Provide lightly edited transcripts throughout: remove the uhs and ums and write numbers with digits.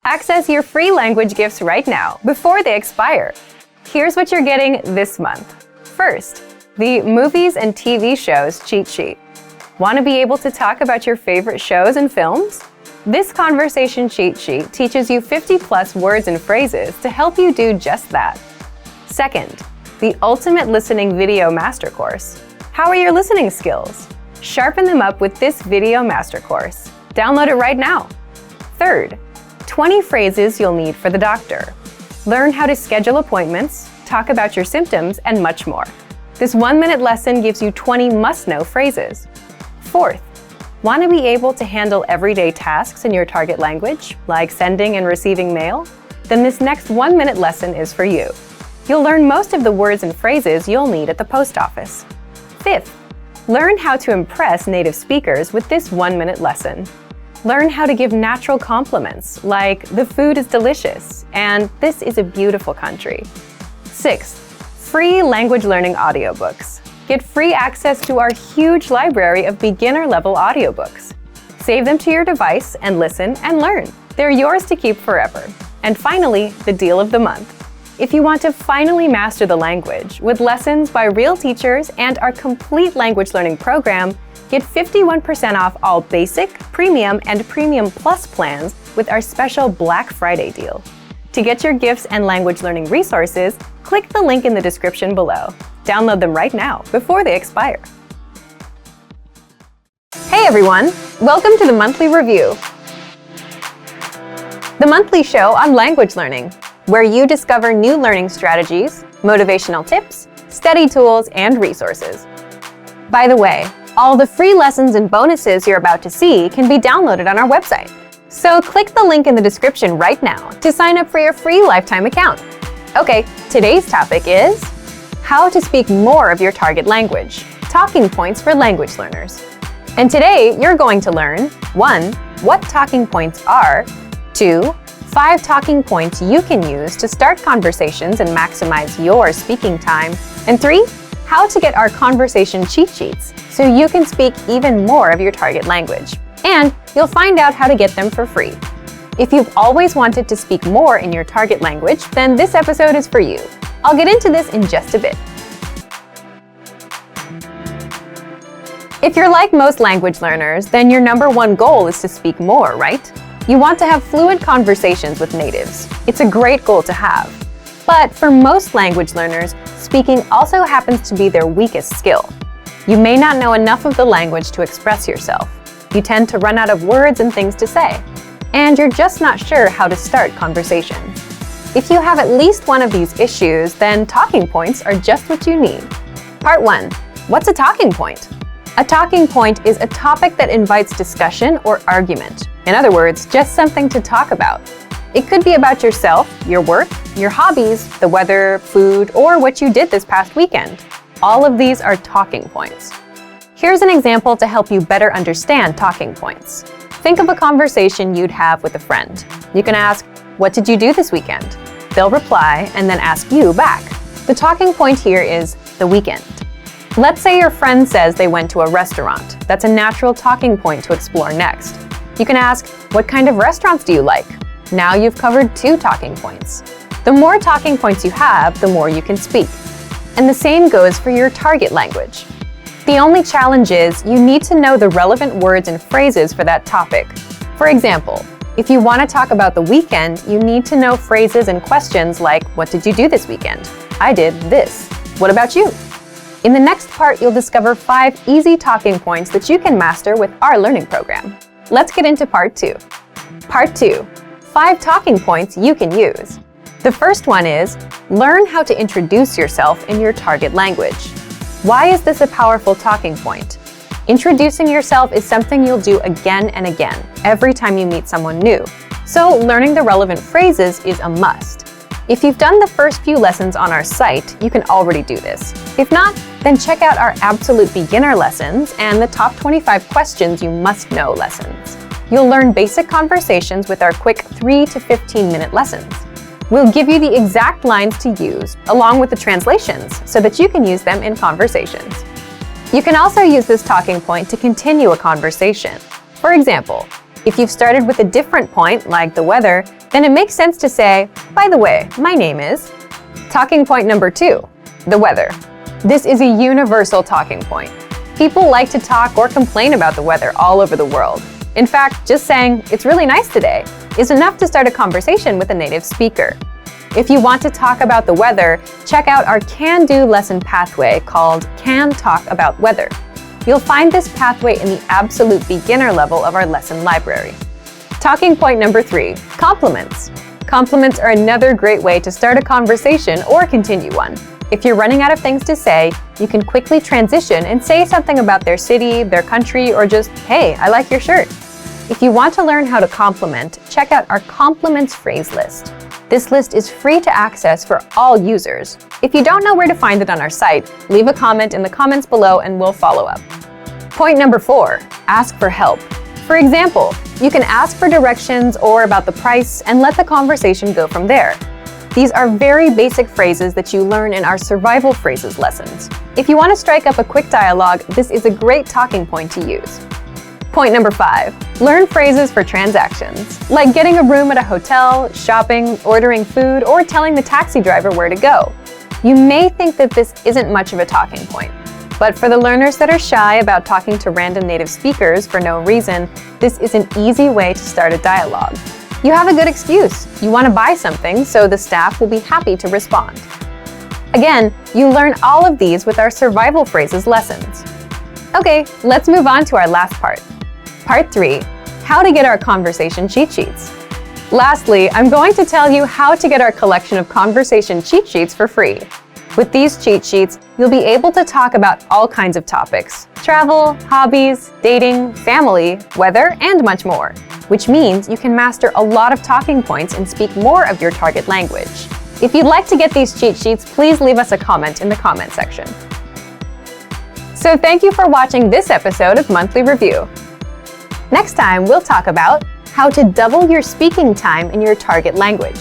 Access your free language gifts right now before they expire. Here's what you're getting this month. First, the Movies and TV Shows Cheat Sheet. Want to be able to talk about your favorite shows and films? This conversation cheat sheet teaches you 50+ words and phrases to help you do just that. Second, the Ultimate Listening Video Master Course. How are your listening skills? Sharpen them up with this video master course. Download it right now. Third, 20 phrases you'll need for the doctor. Learn how to schedule appointments, talk about your symptoms, and much more. This 1-minute lesson gives you 20 must-know phrases. Fourth, want to be able to handle everyday tasks in your target language, like sending and receiving mail? Then this next 1-minute lesson is for you. You'll learn most of the words and phrases you'll need at the post office. Fifth, learn how to impress native speakers with this 1-minute lesson. Learn how to give natural compliments, like "the food is delicious" and "this is a beautiful country." Sixth, free language learning audiobooks. Get free access to our huge library of beginner-level audiobooks. Save them to your device and listen and learn. They're yours to keep forever. And finally, the deal of the month. If you want to finally master the language with lessons by real teachers and our complete language learning program, get 51% off all Basic, Premium, and Premium Plus plans with our special Black Friday deal. To get your gifts and language learning resources, click the link in the description below. Download them right now before they expire. Hey everyone! Welcome to the Monthly Review, the monthly show on language learning, where you discover new learning strategies, motivational tips, study tools, and resources. By the way, all the free lessons and bonuses you're about to see can be downloaded on our website. So click the link in the description right now to sign up for your free lifetime account. Okay, today's topic is how to speak more of your target language, talking points for language learners. And today you're going to learn 1. What talking points are, 2. 5 talking points you can use to start conversations and maximize your speaking time, and 3. How to get our conversation cheat sheets so you can speak even more of your target language. And you'll find out how to get them for free. If you've always wanted to speak more in your target language, then this episode is for you. I'll get into this in just a bit. If you're like most language learners, then your #1 goal is to speak more, right? You want to have fluent conversations with natives. It's a great goal to have. But for most language learners, speaking also happens to be their weakest skill. You may not know enough of the language to express yourself. You tend to run out of words and things to say. And you're just not sure how to start conversations. If you have at least one of these issues, then talking points are just what you need. Part 1. What's a talking point? A talking point is a topic that invites discussion or argument. In other words, just something to talk about. It could be about yourself, your work, your hobbies, the weather, food, or what you did this past weekend. All of these are talking points. Here's an example to help you better understand talking points. Think of a conversation you'd have with a friend. You can ask, "What did you do this weekend?" They'll reply and then ask you back. The talking point here is the weekend. Let's say your friend says they went to a restaurant. That's a natural talking point to explore next. You can ask, "What kind of restaurants do you like?" Now you've covered 2 talking points. The more talking points you have, the more you can speak. And the same goes for your target language. The only challenge is you need to know the relevant words and phrases for that topic. For example, if you want to talk about the weekend, you need to know phrases and questions like, "What did you do this weekend?" "I did this." "What about you?" In the next part, you'll discover 5 easy talking points that you can master with our learning program. Let's get into Part 2. Part 2. 5 talking points you can use. The first one is, learn how to introduce yourself in your target language. Why is this a powerful talking point? Introducing yourself is something you'll do again and again, every time you meet someone new. So learning the relevant phrases is a must. If you've done the first few lessons on our site, you can already do this. If not, then check out our absolute beginner lessons and the top 25 questions you must know lessons. You'll learn basic conversations with our quick 3 to 15-minute lessons. We'll give you the exact lines to use, along with the translations, so that you can use them in conversations. You can also use this talking point to continue a conversation. For example, If you've started with a different point, like the weather, then it makes sense to say, by the way, my name is. Talking point number 2, the weather. This is a universal talking point. People like to talk or complain about the weather all over the world. In fact, just saying, "It's really nice today," is enough to start a conversation with a native speaker. If you want to talk about the weather, check out our can-do lesson pathway called Can Talk About Weather. You'll find this pathway in the absolute beginner level of our lesson library. Talking point number 3, compliments. Compliments are another great way to start a conversation or continue one. If you're running out of things to say, you can quickly transition and say something about their city, their country, or just, "Hey, I like your shirt." If you want to learn how to compliment, check out our compliments phrase list. This list is free to access for all users. If you don't know where to find it on our site, leave a comment in the comments below and we'll follow up. Point number 4, ask for help. For example, you can ask for directions or about the price and let the conversation go from there. These are very basic phrases that you learn in our survival phrases lessons. If you want to strike up a quick dialogue, this is a great talking point to use. Point number 5, learn phrases for transactions, like getting a room at a hotel, shopping, ordering food, or telling the taxi driver where to go. You may think that this isn't much of a talking point, but for the learners that are shy about talking to random native speakers for no reason, this is an easy way to start a dialogue. You have a good excuse. You want to buy something, so the staff will be happy to respond. Again, you learn all of these with our survival phrases lessons. Okay, let's move on to our last part. Part 3, how to get our conversation cheat sheets. Lastly, I'm going to tell you how to get our collection of conversation cheat sheets for free. With these cheat sheets, you'll be able to talk about all kinds of topics: travel, hobbies, dating, family, weather, and much more, which means you can master a lot of talking points and speak more of your target language. If you'd like to get these cheat sheets, please leave us a comment in the comment section. So thank you for watching this episode of Monthly Review. Next time, we'll talk about how to double your speaking time in your target language.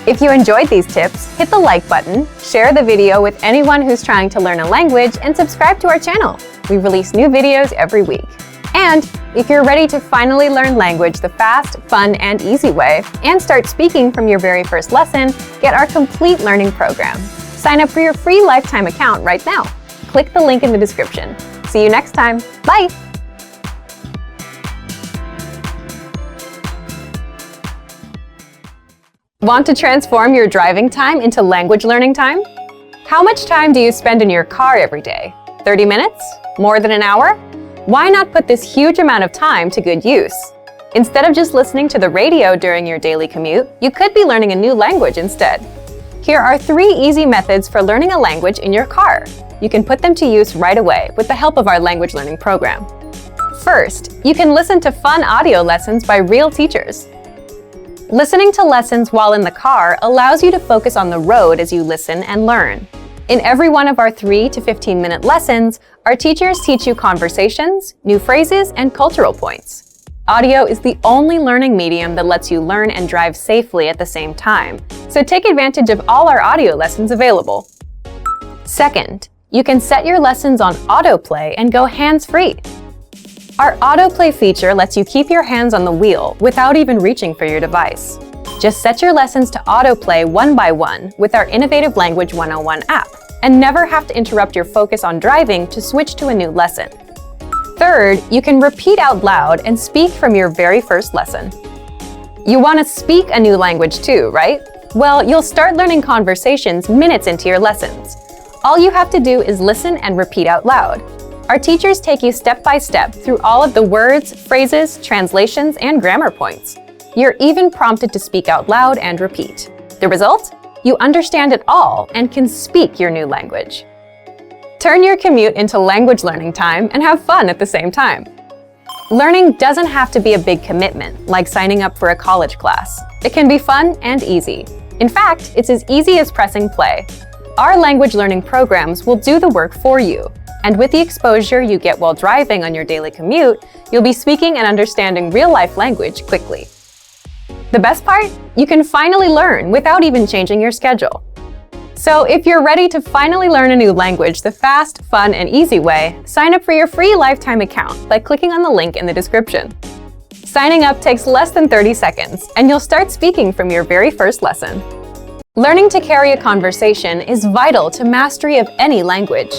If you enjoyed these tips, hit the like button, share the video with anyone who's trying to learn a language, and subscribe to our channel. We release new videos every week. And if you're ready to finally learn language the fast, fun, and easy way, and start speaking from your very first lesson, get our complete learning program. Sign up for your free lifetime account right now. Click the link in the description. See you next time. Bye! Want to transform your driving time into language learning time? How much time do you spend in your car every day? 30 minutes? More than an hour? Why not put this huge amount of time to good use? Instead of just listening to the radio during your daily commute, you could be learning a new language instead. Here are 3 easy methods for learning a language in your car. You can put them to use right away with the help of our language learning program. First, you can listen to fun audio lessons by real teachers. Listening to lessons while in the car allows you to focus on the road as you listen and learn. In every one of our 3 to 15-minute lessons, our teachers teach you conversations, new phrases, and cultural points. Audio is the only learning medium that lets you learn and drive safely at the same time, so take advantage of all our audio lessons available. Second, you can set your lessons on autoplay and go hands-free. Our autoplay feature lets you keep your hands on the wheel without even reaching for your device. Just set your lessons to autoplay one by one with our Innovative Language 101 app, and never have to interrupt your focus on driving to switch to a new lesson. Third, you can repeat out loud and speak from your very first lesson. You want to speak a new language too, right? Well, you'll start learning conversations minutes into your lessons. All you have to do is listen and repeat out loud. Our teachers take you step by step through all of the words, phrases, translations, and grammar points. You're even prompted to speak out loud and repeat. The result? You understand it all and can speak your new language. Turn your commute into language learning time and have fun at the same time. Learning doesn't have to be a big commitment, like signing up for a college class. It can be fun and easy. In fact, it's as easy as pressing play. Our language learning programs will do the work for you. And with the exposure you get while driving on your daily commute, you'll be speaking and understanding real-life language quickly. The best part? You can finally learn without even changing your schedule. So if you're ready to finally learn a new language the fast, fun, and easy way, sign up for your free lifetime account by clicking on the link in the description. Signing up takes less than 30 seconds, and you'll start speaking from your very first lesson. Learning to carry a conversation is vital to mastery of any language.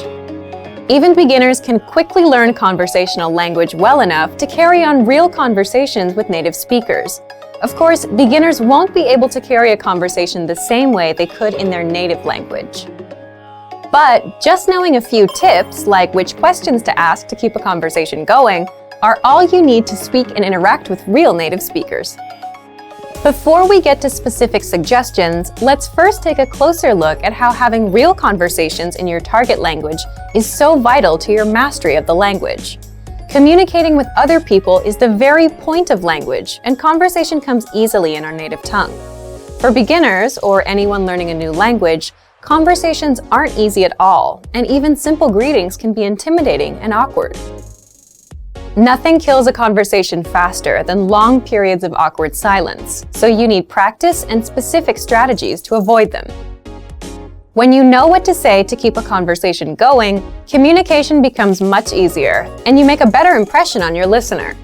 Even beginners can quickly learn conversational language well enough to carry on real conversations with native speakers. Of course, beginners won't be able to carry a conversation the same way they could in their native language. But just knowing a few tips, like which questions to ask to keep a conversation going, are all you need to speak and interact with real native speakers. Before we get to specific suggestions, let's first take a closer look at how having real conversations in your target language is so vital to your mastery of the language. Communicating with other people is the very point of language, and conversation comes easily in our native tongue. For beginners, or anyone learning a new language, conversations aren't easy at all, and even simple greetings can be intimidating and awkward. Nothing kills a conversation faster than long periods of awkward silence, so you need practice and specific strategies to avoid them. When you know what to say to keep a conversation going, communication becomes much easier, and you make a better impression on your listener.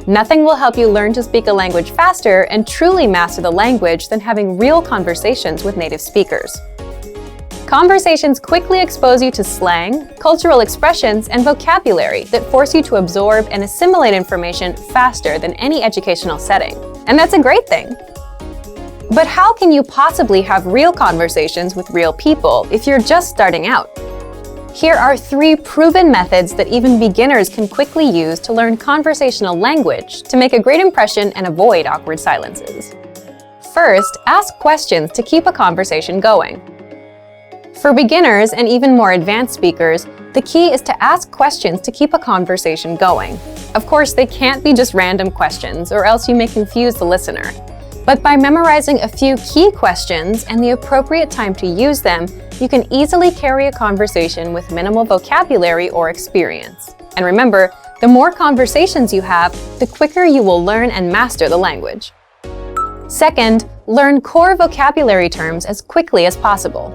Nothing will help you learn to speak a language faster and truly master the language than having real conversations with native speakers. Conversations quickly expose you to slang, cultural expressions, and vocabulary that force you to absorb and assimilate information faster than any educational setting. And that's a great thing. But how can you possibly have real conversations with real people if you're just starting out? Here are 3 proven methods that even beginners can quickly use to learn conversational language to make a great impression and avoid awkward silences. First, ask questions to keep a conversation going. For beginners and even more advanced speakers, the key is to ask questions to keep a conversation going. Of course, they can't be just random questions, or else you may confuse the listener. But by memorizing a few key questions and the appropriate time to use them, you can easily carry a conversation with minimal vocabulary or experience. And remember, the more conversations you have, the quicker you will learn and master the language. Second, learn core vocabulary terms as quickly as possible.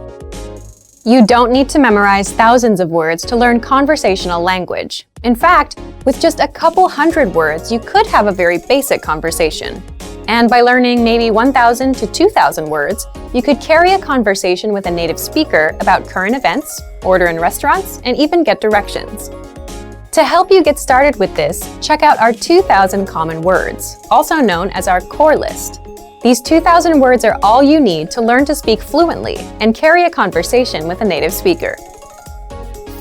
You don't need to memorize thousands of words to learn conversational language. In fact, with just a couple hundred words, you could have a very basic conversation. And by learning maybe 1,000 to 2,000 words, you could carry a conversation with a native speaker about current events, order in restaurants, and even get directions. To help you get started with this, check out our 2,000 common words, also known as our core list. These 2,000 words are all you need to learn to speak fluently and carry a conversation with a native speaker.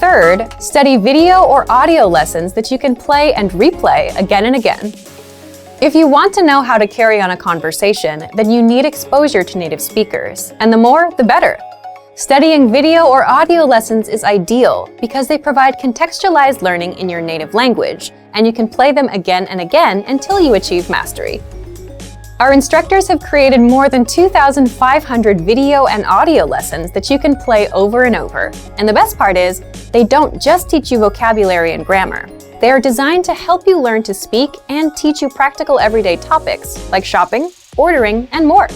Third, study video or audio lessons that you can play and replay again and again. If you want to know how to carry on a conversation, then you need exposure to native speakers, and the more, the better. Studying video or audio lessons is ideal because they provide contextualized learning in your native language, and you can play them again and again until you achieve mastery. Our instructors have created more than 2,500 video and audio lessons that you can play over and over. And the best part is, they don't just teach you vocabulary and grammar. They are designed to help you learn to speak and teach you practical everyday topics like shopping, ordering, and more.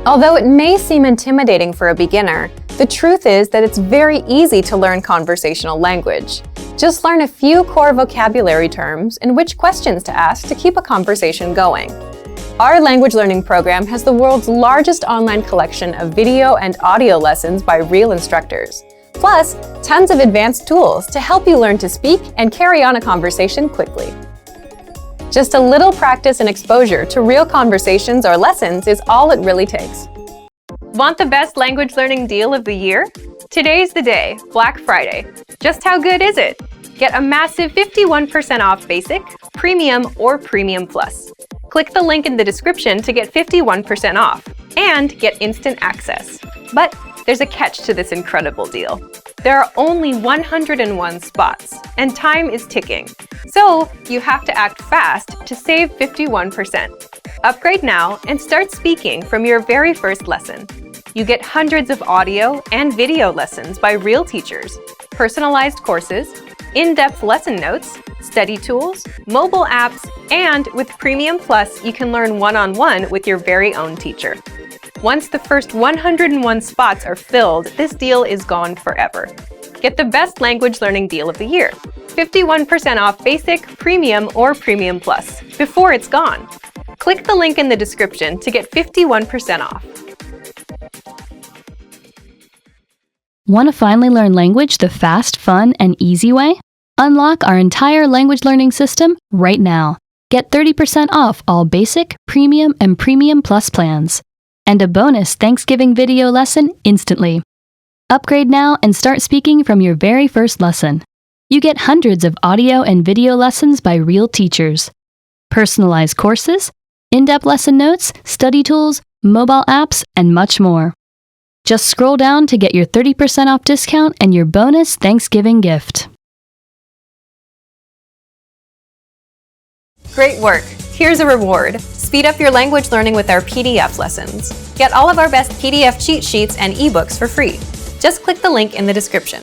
Although it may seem intimidating for a beginner, the truth is that it's very easy to learn conversational language. Just learn a few core vocabulary terms and which questions to ask to keep a conversation going. Our language learning program has the world's largest online collection of video and audio lessons by real instructors, plus tons of advanced tools to help you learn to speak and carry on a conversation quickly. Just a little practice and exposure to real conversations or lessons is all it really takes. Want the best language learning deal of the year? Today's the day, Black Friday. Just how good is it? Get a massive 51% off Basic, Premium, or Premium Plus. Click the link in the description to get 51% off and get instant access. But there's a catch to this incredible deal. There are only 101 spots, and time is ticking. So you have to act fast to save 51%. Upgrade now and start speaking from your very first lesson. You get hundreds of audio and video lessons by real teachers, personalized courses, in-depth lesson notes, study tools, mobile apps, and with Premium Plus, you can learn one-on-one with your very own teacher. Once the first 101 spots are filled, this deal is gone forever. Get the best language learning deal of the year. 51% off Basic, Premium, or Premium Plus. before it's gone. Click the link in the description to get 51% off. Want to finally learn language the fast, fun, and easy way? Unlock our entire language learning system right now. Get 30% off all basic, premium, and premium plus plans. And a bonus Thanksgiving video lesson instantly. Upgrade now and start speaking from your very first lesson. You get hundreds of audio and video lessons by real teachers, personalized courses, in-depth lesson notes, study tools, mobile apps, and much more. Just scroll down to get your 30% off discount and your bonus Thanksgiving gift. Great work! Here's a reward. Speed up your language learning with our PDF lessons. Get all of our best PDF cheat sheets and ebooks for free. Just click the link in the description.